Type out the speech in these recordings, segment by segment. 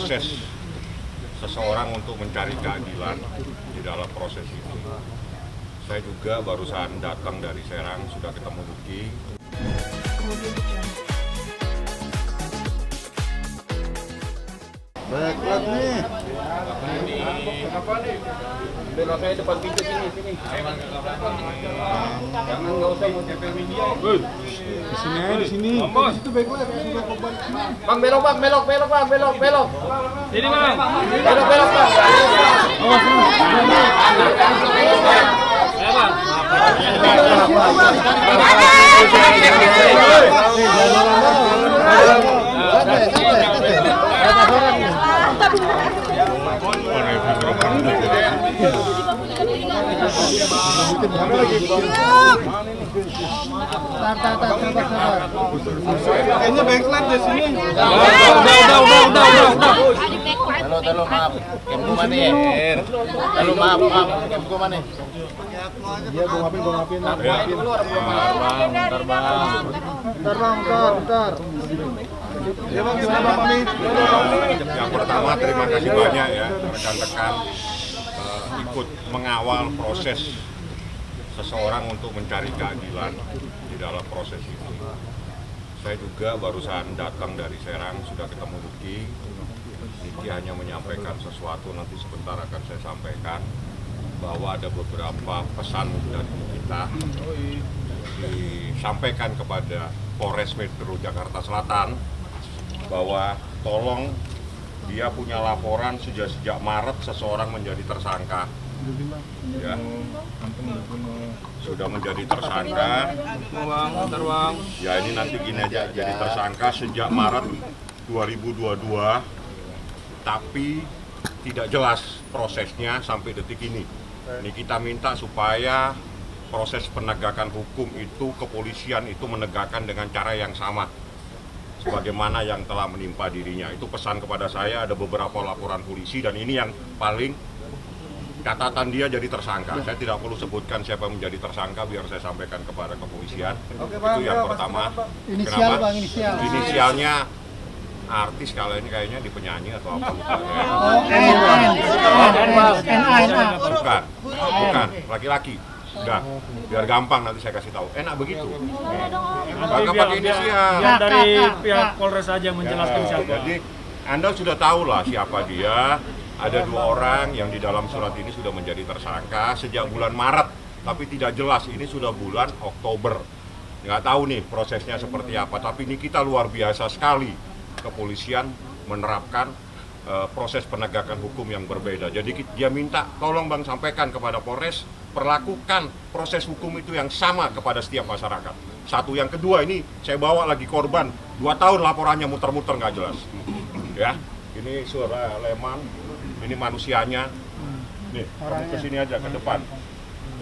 proses seseorang untuk mencari keadilan di dalam proses itu. Saya juga barusan datang dari Serang, sudah ketemu Duki. Baiklah nih. Belok saya depan pintu sini. Jangan nggak usah mau tempel media. Di sini aja, di sini. Di situ baiklah. Bang belok bang, belok. Sini bang. Belok bang. Ya bang. Kayaknya baiklah di sini. Halo maaf. Kemku mana ya? Halo maaf. Kemku mana? Iya, gua ngapin. Bentar. Ya bang, gimana bang pamit? Yang pertama, terima kasih banyak ya rekan-rekan ikut mengawal proses seseorang untuk mencari keadilan di dalam proses itu. Saya juga barusan datang dari Serang, sudah ketemu Duki. Duki hanya menyampaikan sesuatu, nanti sebentar akan saya sampaikan bahwa ada beberapa pesan dari kita disampaikan kepada Polres Metro Jakarta Selatan bahwa tolong dia punya laporan sejak Maret seseorang menjadi tersangka. Ya, sudah menjadi tersangka. Ya ini nanti gini aja, jadi tersangka sejak Maret 2022, tapi tidak jelas prosesnya sampai detik ini. Ini kita minta supaya proses penegakan hukum itu, kepolisian itu menegakkan dengan cara yang sama sebagaimana yang telah menimpa dirinya. Itu pesan kepada saya, ada beberapa laporan polisi dan ini yang paling catatan dia jadi tersangka. Saya tidak perlu sebutkan siapa yang menjadi tersangka, biar saya sampaikan kepada kepolisian. Oke, Bang, itu yang ya, pertama. Inisial, Kenapa? Bang, inisial. Inisialnya artis kalau ini kayaknya di penyanyi atau apa bukan? Bukan, laki-laki. Udah, biar gampang nanti saya kasih tahu. Enak begitu. Maka pakai inisial. Biar dari pihak Polres saja menjelaskan Ya, siapa. jadi Anda sudah tahu lah siapa dia. Ada 2 orang yang di dalam surat ini sudah menjadi tersangka sejak bulan Maret, tapi tidak jelas ini sudah bulan Oktober. Nggak tahu nih prosesnya seperti apa, tapi ini kita luar biasa sekali. Kepolisian menerapkan proses penegakan hukum yang berbeda. Jadi dia minta, tolong Bang sampaikan kepada Polres, perlakukan proses hukum itu yang sama kepada setiap masyarakat. Satu, yang kedua ini saya bawa lagi korban 2 tahun laporannya muter-muter nggak jelas. Ya, ini suara Leman, ini manusianya. Nih, kamu kesini aja ke depan.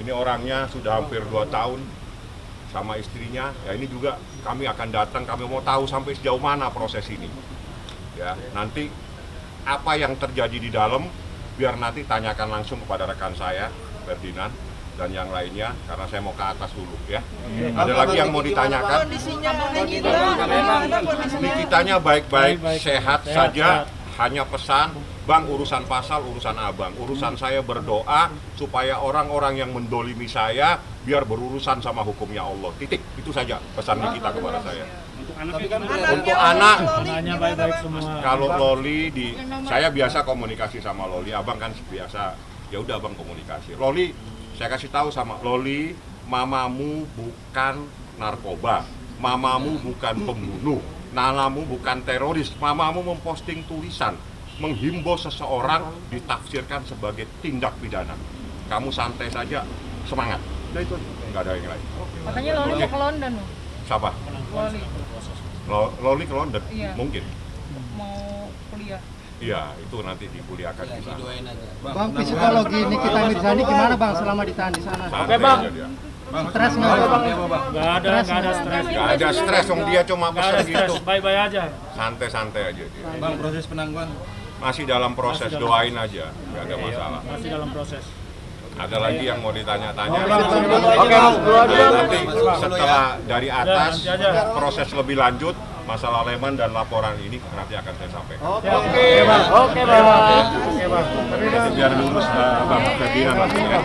Ini orangnya sudah hampir 2 tahun sama istrinya. Ya ini juga kami akan datang, kami mau tahu sampai sejauh mana proses ini. Ya, nanti apa yang terjadi di dalam biar nanti tanyakan langsung kepada rekan saya Ferdinand dan yang lainnya, karena saya mau ke atas dulu ya. Ada lagi yang mau ditanyakan? Nikitanya baik-baik, sehat saja. Hanya pesan, Bang, urusan pasal, urusan abang. Urusan saya berdoa supaya orang-orang yang mendolimi saya biar berurusan sama hukumnya Allah. Titik, itu saja pesan Nikita kepada saya. Untuk anak, Anaknya baik-baik semua. kalau Loli saya biasa komunikasi sama Loli, abang kan biasa, ya udah abang komunikasi. Loli, saya kasih tahu sama Loli, mamamu bukan narkoba, mamamu bukan pembunuh, nanamu bukan teroris, mamamu memposting tulisan, menghimbau seseorang ditafsirkan sebagai tindak pidana. Kamu santai saja, semangat. Udah itu, nggak ada yang lain. Katanya Loli mau ke London. Siapa? Loli Loli ke London? Iya. Mungkin. mau kuliah. Iya, itu nanti dikuliahkan di sana. Bang, psikologi Nikita Mirzani gimana bang selama ditahan di sana? Santai aja dia. Stres nggak bang? Nggak ada stres. Gak ada stres, dong dia cuma Nggak ada pesan stres, gitu. baik-baik aja. Santai-santai aja dia. Bang, proses penangguhan. Masih dalam proses, doain aja, gak ada masalah. Masih dalam proses. Ada lagi yang mau ditanya-tanya? Oke, Bang, keluar dulu. Nanti setelah dari atas nanti aja. proses lebih lanjut, masalah Leman dan laporan ini nanti akan saya sampaikan. Oke bang. Oke bang. Nanti biar lurus Bang Ferdinand langsung ya.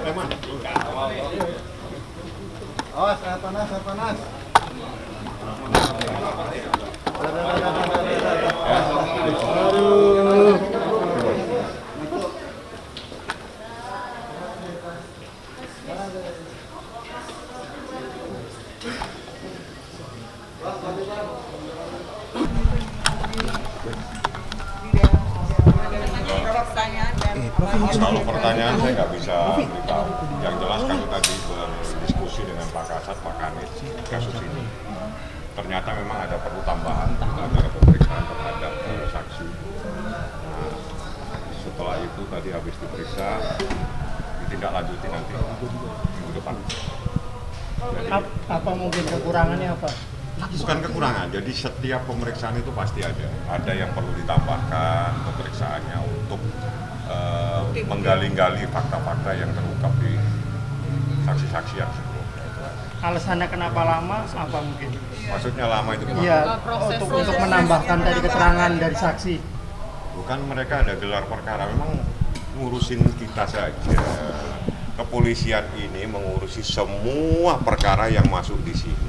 Leman. Awas, air panas, air panas. Aduh. Kalau pertanyaan saya nggak bisa beritahu. Yang jelas kami tadi berdiskusi dengan Pak Kasat, Pak Kanit kasus ini. Ternyata memang ada perlu tambahan, ada pemeriksaan terhadap saksi. Nah, setelah itu tadi habis diperiksa, ditindaklanjuti nanti minggu depan. Jadi, Apa mungkin kekurangannya apa? bukan kekurangan, jadi setiap pemeriksaan itu pasti ada. Ada yang perlu ditambahkan pemeriksaannya untuk menggali-gali fakta-fakta yang terungkap di saksi-saksi yang sebelumnya. Itu aja. Alasannya kenapa lama? Apa mungkin? Maksudnya lama itu gimana? Iya, untuk menambahkan tadi keterangan dari saksi. Bukan mereka ada gelar perkara, memang ngurusin kita saja. Kepolisian ini mengurusi semua perkara yang masuk di sini.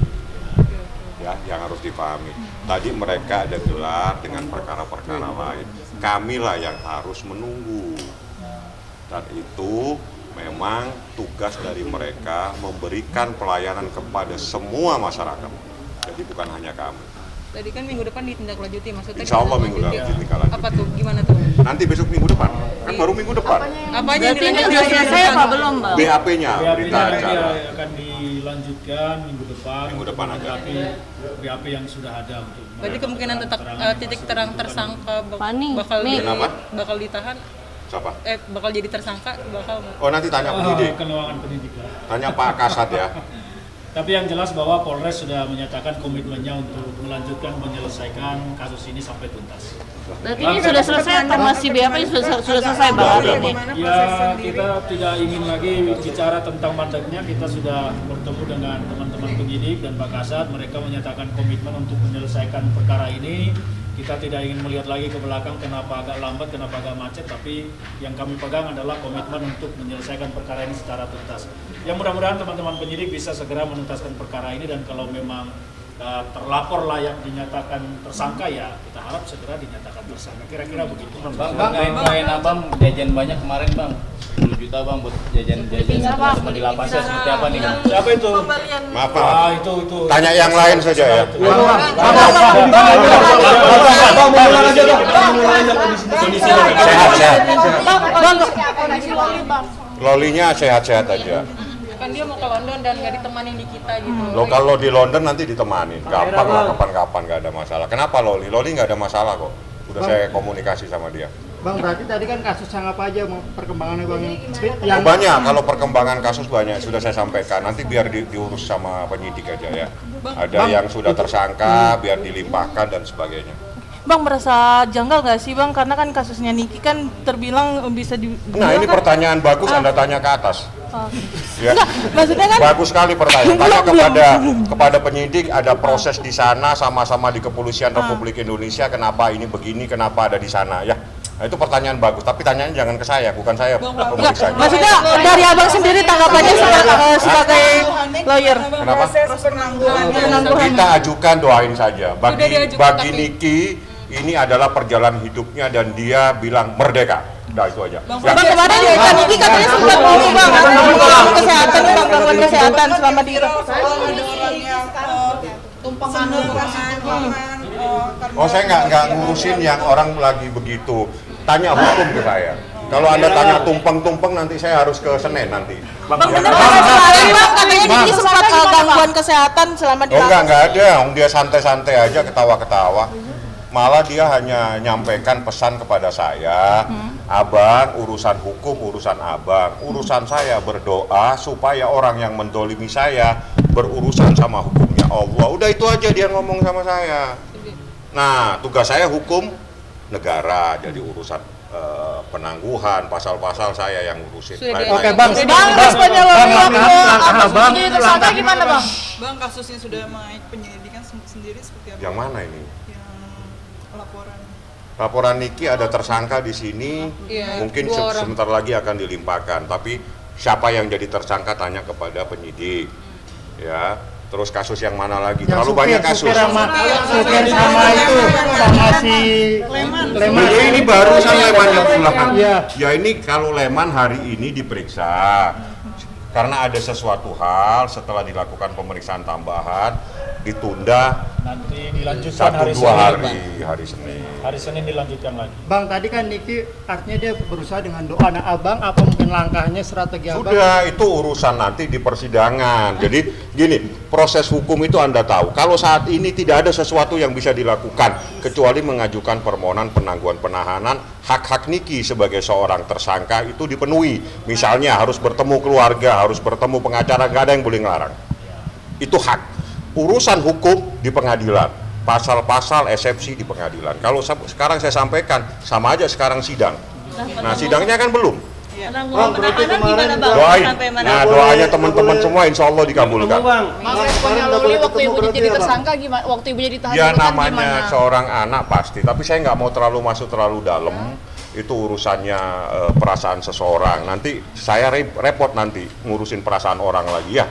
Ya, yang harus dipahami. Tadi mereka ada gelar dengan perkara-perkara lain. Kamilah yang harus menunggu. Dan itu memang tugas dari mereka memberikan pelayanan kepada semua masyarakat. Jadi bukan hanya kami. Tadi kan minggu depan ditindaklanjuti, maksudnya Insya Allah minggu depan ditindaklanjuti. Apa tuh? Gimana tuh? Nanti besok minggu depan, kan baru minggu depan. Apanya Berarti ini udah selesai apa belum, Bang? BAP-nya, berita BAP-nya acara. akan dilanjutkan minggu depan. Minggu depan aja. Tapi BAP yang sudah ada untuk. Berarti kemungkinan tetap titik terang tersangka Fani, bakal Kenapa? bakal ditahan, Siapa? bakal jadi tersangka, bakal Oh nanti tanya penyidik, Kenawangan pendidik lah. tanya Pak Kasat ya. Tapi yang jelas bahwa Polres sudah menyatakan komitmennya untuk melanjutkan menyelesaikan kasus ini sampai tuntas. Berarti ini sudah selesai atau masih BAP sudah selesai Bang hari ini? Ya, kita tidak ingin lagi bicara tentang mandeknya. Kita sudah bertemu dengan teman-teman penyidik dan Pak Kasat. Mereka menyatakan komitmen untuk menyelesaikan perkara ini. Kita tidak ingin melihat lagi ke belakang kenapa agak lambat, kenapa agak macet. Tapi yang kami pegang adalah komitmen untuk menyelesaikan perkara ini secara tuntas. Yang mudah-mudahan teman-teman penyidik bisa segera menuntaskan perkara ini, dan kalau memang terlapor layak dinyatakan tersangka, ya kita harap segera dinyatakan tersangka. Kira-kira begitu. Bang, klien abang jajan banyak kemarin bang, 10 juta bang buat jajan sama di lapas, seperti apa nih bang? Siapa itu? Maaf Pak, Itu. tanya yang lain saja ya. Sehat-sehat. Lolinya sehat-sehat aja. kan dia mau ke London dan nggak ditemanin di kita gitu. Lo kalau di London nanti ditemanin, gampang lah, kapan-kapan nggak ada masalah. Kenapa Loli? Loli nggak ada masalah kok. Udah saya komunikasi sama dia. Bang, berarti tadi kan kasus yang apa aja perkembangannya Bang? Oh, banyak, kalau perkembangan kasus banyak, sudah saya sampaikan. Nanti biar diurus sama penyidik aja ya. Ada yang sudah tersangka, biar dilimpahkan dan sebagainya. Bang, merasa janggal nggak sih Bang? Karena kan kasusnya Niki kan terbilang bisa di... Nah ini pertanyaan bagus, Anda tanya ke atas. Ya. Enggak, maksudnya kan... Bagus sekali pertanyaan. Tanya kepada penyidik, ada proses di sana sama-sama di Kepolisian Republik Indonesia, kenapa ini begini, kenapa ada di sana ya. Nah, itu pertanyaan bagus, tapi tanyaan jangan ke saya, bukan saya pemeriksanya. Maksudnya dari Abang sendiri tanggapannya sebagai lawyer. Kenapa? Kita ajukan, doain saja. Bagi Niki, ini adalah perjalanan hidupnya dan dia bilang merdeka. Nah itu aja. Bang, kemarin Kak Niki katanya sempat ngomong Bang, gangguan kesehatan, Bang, gangguan kesehatan selama di... Oh saya nggak ngurusin yang orang lagi begitu. Tanya hukum ke saya. Kalau Anda tanya tumpeng-tumpeng nanti saya harus ke Senen nanti. Bang, bener kemarin Bang, katanya Niki sempat gangguan kesehatan selama di... Oh nggak ada. Dia santai-santai aja, ketawa-ketawa. Malah dia hanya nyampaikan pesan kepada saya, Abang, urusan hukum, urusan Abang. Urusan saya berdoa supaya orang yang mendolimi saya berurusan sama hukumnya Allah. Udah itu aja dia ngomong sama saya. Nah, tugas saya hukum negara, jadi urusan penangguhan, pasal-pasal saya yang ngurusin. Sudah Lain-lain. Oke bang, Bang, responnya langkah bang, Jadi tersangka gimana bang? Bang, kasusnya sudah naik penyelidikan sendiri seperti apa? Yang mana ini? Yang laporan. Laporan Niki ada tersangka di sini, Iya, mungkin 2 orang. sebentar lagi akan dilimpahkan. Tapi siapa yang jadi tersangka tanya kepada penyidik, ya. Terus kasus yang mana lagi? yang Terlalu banyak kasus. supir sama itu sama si Leman. Ya, ini barusan Leman yang pulang. Iya. Ya ini kalau Leman hari ini diperiksa karena ada sesuatu hal setelah dilakukan pemeriksaan tambahan ditunda Nanti dilanjutkan hari 1-2 Senin. hari Senin. Hari Senin dilanjutkan lagi. Bang tadi kan Niki artinya dia berusaha dengan doa. Nah abang apa mungkin langkahnya strategi abang? Sudah, itu urusan nanti di persidangan. Jadi gini, proses hukum itu Anda tahu. Kalau saat ini tidak ada sesuatu yang bisa dilakukan kecuali mengajukan permohonan penangguhan penahanan, hak-hak Niki sebagai seorang tersangka itu dipenuhi. Misalnya harus bertemu keluarga, harus bertemu pengacara, nggak ada yang boleh ngelarang. Itu hak. Urusan hukum di pengadilan, pasal-pasal eksepsi di pengadilan. Kalau sekarang saya sampaikan, sama aja sekarang sidang. Nah sidangnya kan belum. Penangguhan penahanan gimana bang? Doain. Sampai mana? Nah doanya teman-teman semua insya Allah dikabulkan. Bang, responnya Loli waktu ibunya jadi tersangka gimana? Waktu ibunya ditahan Ya itu kan namanya gimana? seorang anak pasti, tapi saya nggak mau terlalu masuk terlalu dalam. Itu urusannya perasaan seseorang. Nanti saya repot nanti ngurusin perasaan orang lagi ya.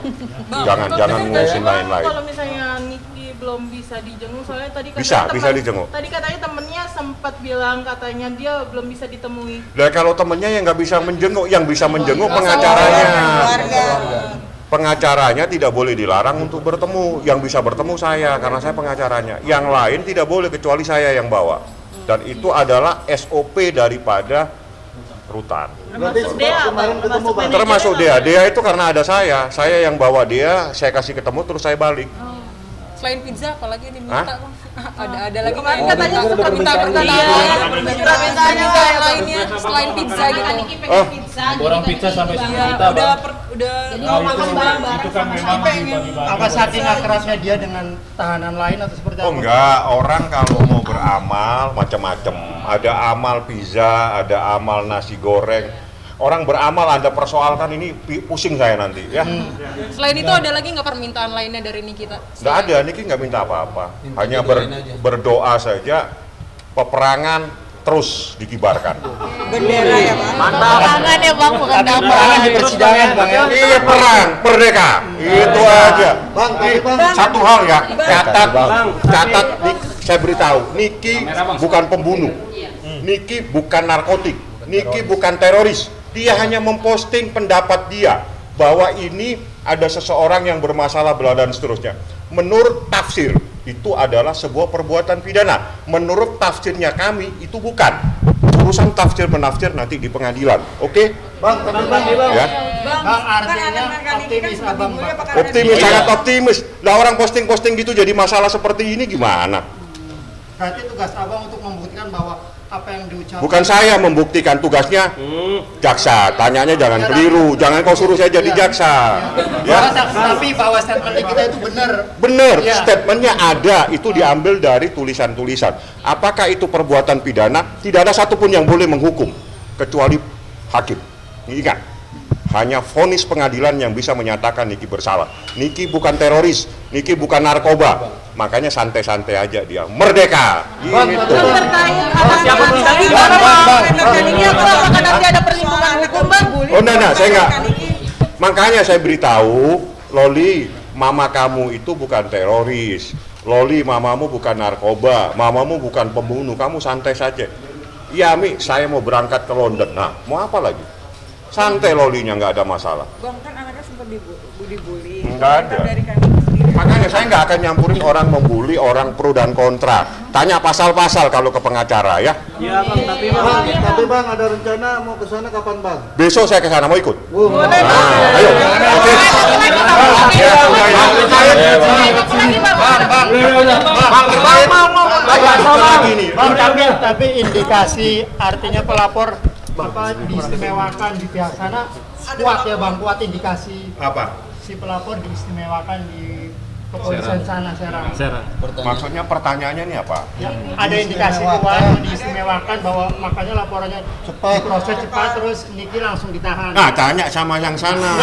Jangan ngurusin lain-lain. Kalau misalnya Niki belum bisa dijenguk, soalnya tadi Bisa dijenguk. Tadi katanya temennya sempat bilang katanya dia belum bisa ditemui. Nah kalau temennya yang nggak bisa menjenguk, yang bisa menjenguk pengacaranya. Pengacaranya tidak boleh dilarang untuk bertemu. Yang bisa bertemu saya karena saya pengacaranya. Yang lain tidak boleh kecuali saya yang bawa. Dan itu adalah SOP daripada rutan. Termasuk dia bang, Termasuk dia itu karena ada saya yang bawa dia, saya kasih ketemu terus saya balik. Selain pizza apalagi yang Hah? diminta? Ada lagi Kemarin yang katanya diminta? suka minta permintaan yang lainnya selain pizza gitu. Oh, Borong pizza sampai 10 Iya, juta udah bang. udah Nah, itu kan memang dibagi-bagi. Apa saking akrabnya dia dengan tahanan lain atau seperti apa? oh enggak, orang kalau mau beramal macam-macam. Ada amal pizza, ada amal nasi goreng. Orang beramal Anda persoalkan ini pusing saya nanti ya. Selain itu ada lagi nggak permintaan lainnya dari Nikita? Nggak ada, Niki nggak minta apa-apa. Hanya berdoa saja, peperangan terus dikibarkan. Bendera ya Bang? Tangan ya bang, bukan Tapi nama. perangan di persidangan bang ya. Iya perang, merdeka, itu aja. Satu hal ya, catat, saya beritahu, Niki bukan pembunuh, Niki bukan narkotik, Niki bukan teroris. Dia hanya memposting pendapat dia bahwa ini ada seseorang yang bermasalah bla dan seterusnya. Menurut tafsir itu adalah sebuah perbuatan pidana. Menurut tafsirnya kami itu bukan. Urusan tafsir menafsir nanti di pengadilan. Oke? Bang, tapi bang, Ya. bang artinya optimis abang bang. Optimis, sangat optimis. Lah orang posting-posting gitu jadi masalah seperti ini gimana? Berarti tugas abang untuk membuktikan bahwa apa yang diucapkan. Bukan saya membuktikan, tugasnya jaksa. Tanyanya jangan keliru, jangan kau suruh saya jadi jaksa. Ya. Tapi bahwa statement kita itu benar. Benar, Ya. statementnya ada, itu diambil dari tulisan-tulisan. Apakah itu perbuatan pidana? Tidak ada satupun yang boleh menghukum kecuali hakim. Ingat, hanya vonis pengadilan yang bisa menyatakan Niki bersalah. Niki bukan teroris, Niki bukan narkoba. Makanya santai-santai aja dia. Merdeka. Gitu. Terkait anak gimana bang? Ini apakah nanti ada perlindungan hukum bang? Oh enggak, saya enggak. Makanya saya beritahu, Loli, mama kamu itu bukan teroris. Loli, mamamu bukan narkoba, mamamu bukan pembunuh, kamu santai saja. Iya, Mi, saya mau berangkat ke London. Nah, mau apa lagi? Santai Lolinya, nggak ada masalah. Bang, kan anaknya sempat dibully. Nggak ada. Dari kami sendiri. Makanya saya nggak akan nyampurin orang membuli, orang pro dan kontra. Tanya pasal-pasal kalau ke pengacara ya. Iya bang, tapi bang ada rencana mau ke sana kapan bang? Besok saya ke sana, mau ikut? Boleh bang. Nah, ayo. Oke. Ya, sudah ya. Tapi indikasi artinya pelapor apa diistimewakan di pihak sana kuat ya bang, kuat indikasi Apa? si pelapor diistimewakan di kepolisian sana Serang. Maksudnya pertanyaannya ini apa? Ya, ada indikasi kuat diistimewakan bahwa makanya laporannya Cepat. diproses cepat terus Niki langsung ditahan. Nah, tanya sama yang sana.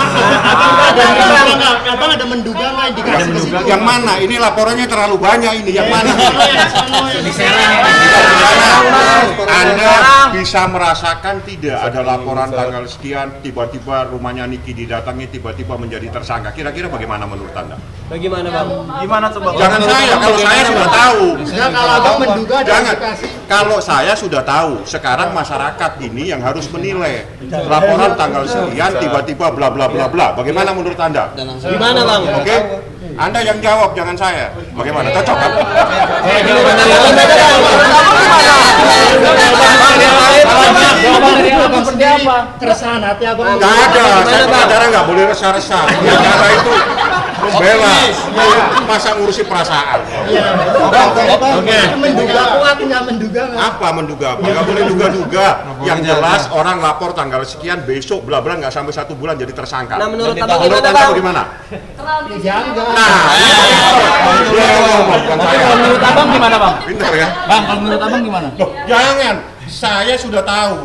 Abang ada menduga nggak indikasi ke situ? Yang mana? Ini laporannya terlalu banyak ini. Yang mana? Anda bisa merasakan tidak ada laporan tanggal sekian, tiba-tiba rumahnya Niki didatangi, tiba-tiba menjadi tersangka. Kira-kira bagaimana menurut Anda? Bagaimana bang? Gimana coba? Jangan saya, kalau saya sudah tahu. Ya, kalau abang menduga ada Jangan. indikasi. Kalau saya sudah tahu, sekarang masyarakat ini yang harus menilai. Laporan tanggal sekian, tiba-tiba bla bla bla bla. Bagaimana menurut Anda? Gimana bang? Oke? Anda yang jawab, jangan saya. Bagaimana? Cocok kan? Seperti apa? Keresahan hati abang. Nggak ada, saya pengacara nggak boleh resah-resah. Pengacara itu membela, masa ngurusi perasaan. Oke. Menduga kuat nggak menduga nggak? Apa menduga apa? Nggak boleh duga-duga. Yang jelas orang lapor tanggal sekian, besok bla bla nggak sampai 1 bulan jadi tersangka. Nah menurut abang Menurut gimana Anda bang? bagaimana? Jangan. Nah, dia ngomong, bukan saya. Menurut abang gimana bang? Pintar ya? Bang, kalau menurut abang gimana? Loh, jangan. Saya sudah tahu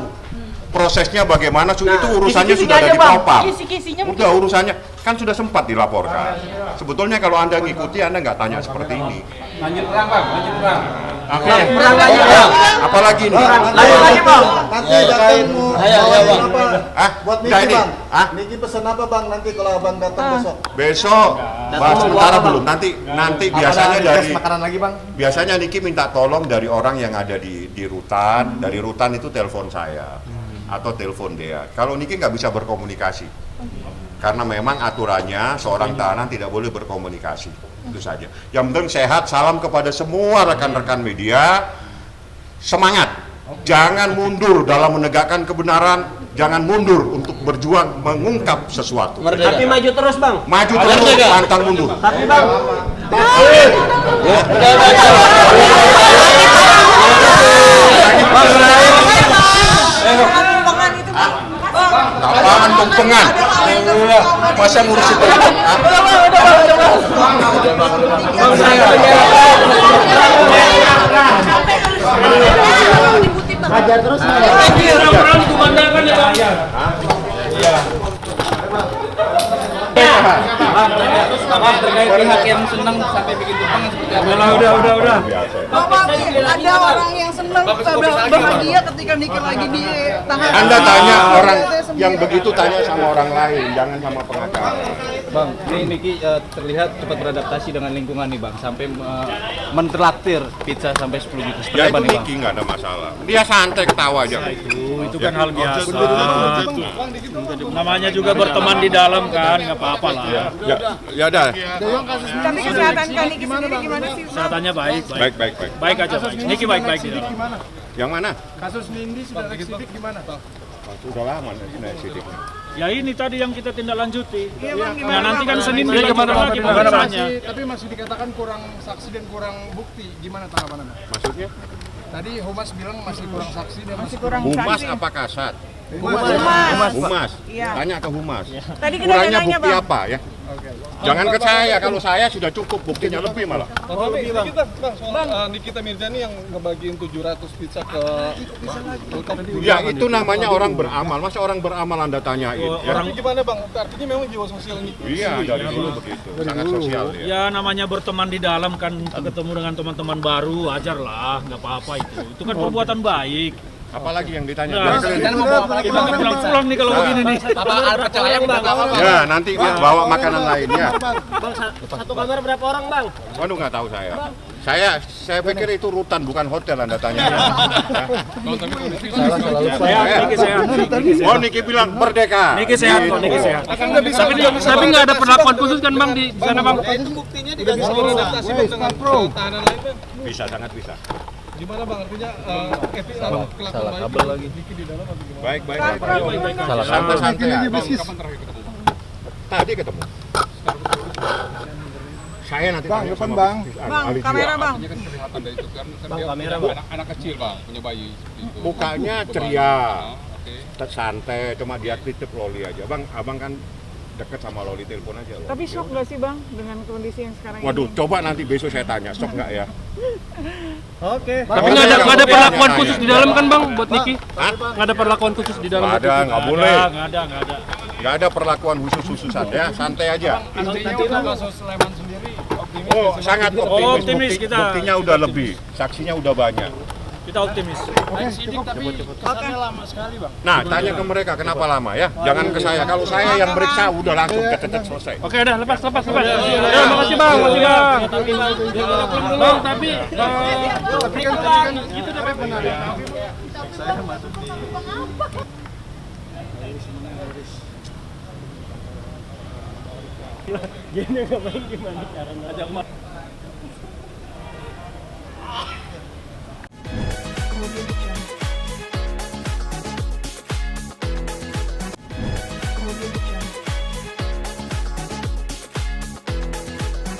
prosesnya bagaimana. Itu urusannya kisi-kisi sudah ada aja, di Bang. propam. Kisi-kisinya Udah urusannya kan sudah sempat dilaporkan. Sebetulnya kalau Anda ngikuti, Anda nggak tanya seperti ini. Lanjut perang bang, lanjut perang. Oke. Perang lagi bang. Apalagi nih? Lanjut lagi bang. Nanti datang mau Ayo, bawain Bang. apa? Ah, Buat udah Niki ini. bang. Ah? Niki pesan apa bang nanti kalau abang datang besok? Besok, sementara belum. Nanti biasanya dari makanan lagi bang. biasanya Niki minta tolong dari orang yang ada di rutan. Dari rutan itu telepon saya atau telepon dia. Kalau Niki nggak bisa berkomunikasi, karena memang aturannya seorang tahanan tidak boleh berkomunikasi. Itu saja. Yang penting sehat. Salam kepada semua rekan-rekan media. Semangat. Jangan mundur dalam menegakkan kebenaran. Jangan mundur untuk berjuang mengungkap sesuatu. Tapi maju terus bang. Maju terus, pantang mundur. Tapi bang. Tumpengan itu bang. Apaan tumpengan? Masa ngurusi tumpeng? Hajar terus nggak? Orang-orang dikumandangkan ya bang. Bang, terkait pihak yang senang sampai bikin tumpangan seperti apa? Udah. Bapak, ada orang yang senang bahagia ketika Niki lagi ditahan. Anda tanya orang yang begitu, tanya sama orang lain, jangan sama pengacara. Bang, ini Niki terlihat cepat beradaptasi dengan lingkungan nih bang, sampai mentraktir pizza sampai 10 juta. Seperti Ya apa itu nih bang? Niki nggak ada masalah. Dia santai ketawa aja. Itu kan hal biasa. Namanya juga berteman di dalam kan, nggak apa-apa lah. Ya udah. Tapi kesehatan kan Niki sendiri gimana sih? Kesehatannya baik. Baik. Baik aja baik. Niki baik-baik di dalam. Yang mana? Kasus Nindi sudah sidik gimana? Sudah lama naik sidik. Ya ini tadi yang kita tindak lanjuti. Iya bang, Nah gimana nanti kan bang? Senin dilanjutkan lagi pemeriksaannya. Tapi masih dikatakan kurang saksi dan kurang bukti. Gimana tanggapan Anda? Maksudnya? Tadi Humas bilang masih kurang saksi dan Masih kurang Humas saksi. apa kasat? Humas. Humas. Iya. Tanya ke Humas. Tadi kita Kurangnya nanya bukti bang. apa ya? Jangan ke saya, kalau saya sudah cukup, buktinya lebih malah. Nikita Mirzani yang ngebagiin 700 pizza ke Ya itu namanya orang beramal. Masa orang beramal Anda tanyain? Ya? Orang gimana bang? Artinya memang jiwa sosial Niki. Iya, dari dulu begitu. Sangat sosial dia. ya namanya berteman di dalam kan ketemu dengan teman-teman baru, wajar lah, nggak apa-apa itu. Itu kan perbuatan baik. Apalagi yang ditanya? Nah, Biar kalian- kita nggak pulang-pulang nih kalau begini nih. Ya, nanti bawa makanan lainnya. Bang satu kamar berapa orang bang? Waduh, nggak tahu saya. Saya pikir itu rutan, bukan hotel Anda tanya. Niki sehat. Oh, Niki bilang merdeka. Niki sehat kok, Niki sehat. Tapi nggak ada perlakuan khusus kan bang di sana bang? Buktinya tidak bisa beradaptasi dengan tahanan lain bang. Bisa, sangat bisa. Gimana bang? Artinya Salah kabel lagi. Baik. Salah Santai-santai ya. Tadi ketemu. Saya nanti tanya sama Bang. Bang, Ali kamera Jiwa. bang. Kamera bang. Anak kecil bang, punya bayi. Mukanya ceria, santai, cuma dia titip loli aja. Bang, abang kan deket sama Loli, telepon aja Loli. Tapi shock nggak sih bang dengan kondisi yang sekarang Waduh, ini? coba nanti besok saya tanya, shock nggak ya? Oke. Tapi nggak ada perlakuan khusus di dalam kan bang buat Niki? Hah? Nggak ada perlakuan khusus di dalam? Nggak ada, nggak boleh. Nggak ada. Nggak ada perlakuan khusus-khususan ya, santai aja. Kasus Sleman sendiri optimis. Oh, sangat optimis. Optimis kita. Buktinya udah lebih, saksinya udah banyak. Kita optimis. Tapi kesannya lama sekali bang. Nah, tanya ke mereka kenapa lama ya, jangan ke saya. Kalau saya yang periksa udah langsung cetet selesai. Oke udah lepas. Ya, makasih bang, makasih bang. Bang tapi kan gitu tapi benar ya. Saya masuk di gini nggak baik gimana caranya?